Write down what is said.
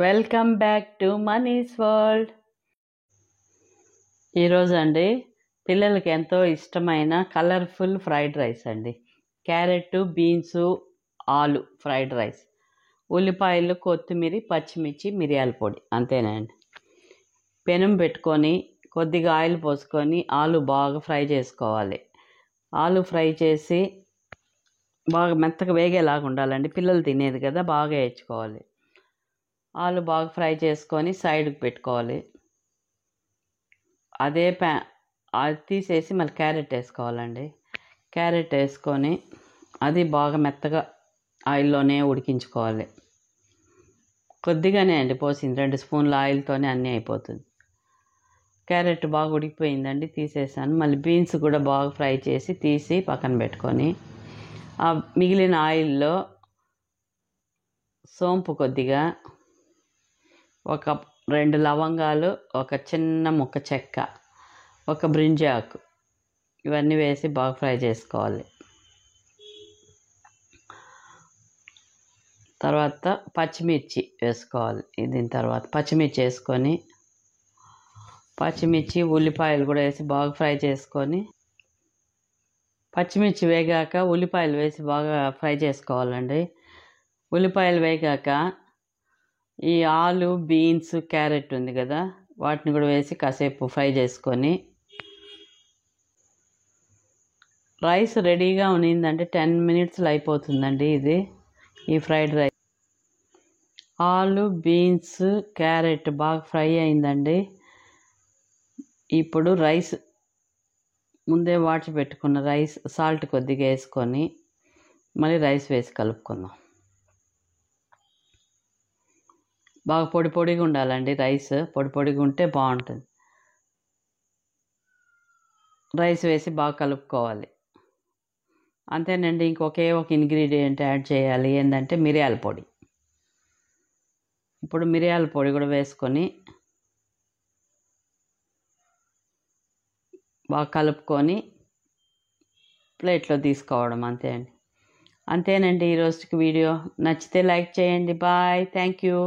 Welcome back to Mani's world. ఈరోజు అండి పిల్లలకి ఎంతో ఇష్టమైన కలర్ఫుల్ ఫ్రైడ్ రైస్ అండి. క్యారెట్, బీన్స్, ఆలు ఫ్రైడ్ రైస్. ఉల్లిపాయలు, కొత్తిమీర, పచ్చిమిర్చి, మిరియాల పొడి, అంతేనండి. పెనం పెట్టుకొని కొద్దిగా ఆయిల్ పోసుకొని ఆలు బాగా ఫ్రై చేసుకోవాలి. ఆలు ఫ్రై చేసి బాగా మెత్తగా వేగేలాగా ఉండాలండి. పిల్లలు తినేది కదా, బాగా వేయించుకోవాలి. ఆలు బాగా ఫ్రై చేసుకొని సైడ్కి పెట్టుకోవాలి. అది తీసేసి మళ్ళీ క్యారెట్ వేసుకోవాలండి. క్యారెట్ వేసుకొని అది బాగా మెత్తగా ఆయిల్లోనే ఉడికించుకోవాలి. కొద్దిగానే అండి పోసింది, 2 స్పూన్ల ఆయిల్తోనే అన్నీ అయిపోతుంది. క్యారెట్ బాగా ఉడికిపోయిందండి, తీసేసాను. మళ్ళీ బీన్స్ కూడా బాగా ఫ్రై చేసి తీసి పక్కన పెట్టుకొని ఆ మిగిలిన ఆయిల్లో సోంపు కొద్దిగా, ఒక 2 లవంగాలు, ఒక చిన్న ముక్క చెక్క, ఒక బ్రింజి ఆకు, ఇవన్నీ వేసి బాగా ఫ్రై చేసుకోవాలి. తర్వాత పచ్చిమిర్చి వేసుకోవాలి. దీని తర్వాత పచ్చిమిర్చి వేసుకొని పచ్చిమిర్చి, ఉల్లిపాయలు కూడా వేసి బాగా ఫ్రై చేసుకొని పచ్చిమిర్చి వేగాక ఉల్లిపాయలు వేసి బాగా ఫ్రై చేసుకోవాలండి. ఉల్లిపాయలు వేగాక ఈ ఆలు, బీన్స్, క్యారెట్ ఉంది కదా, వాటిని కూడా వేసి కాసేపు ఫ్రై చేసుకొని రైస్ రెడీగా ఉన్నిందంటే 10 మినిట్స్లో అయిపోతుందండి. ఈ ఫ్రైడ్ రైస్. ఆలు, బీన్స్, క్యారెట్ బాగా ఫ్రై అయిందండి. ఇప్పుడు రైస్, ముందే వాటి పెట్టుకున్న రైస్, సాల్ట్ కొద్దిగా వేసుకొని మళ్ళీ రైస్ వేసి కలుపుకుందాం. బాగా పొడి పొడిగా ఉండాలండి. రైస్ పొడి పొడిగా ఉంటే బాగుంటుంది. రైస్ వేసి బాగా కలుపుకోవాలి. అంతేనండి. ఇంకొకే ఒక ఇంగ్రీడియంట్ యాడ్ చేయాలి, ఏంటంటే మిరియాల పొడి. ఇప్పుడు మిరియాల పొడి కూడా వేసుకొని బాగా కలుపుకొని ప్లేట్లో తీసుకోవడం, అంతే అండి. అంతేనండి ఈరోజుకి వీడియో. నచ్చితే లైక్ చేయండి. Bye, thank you.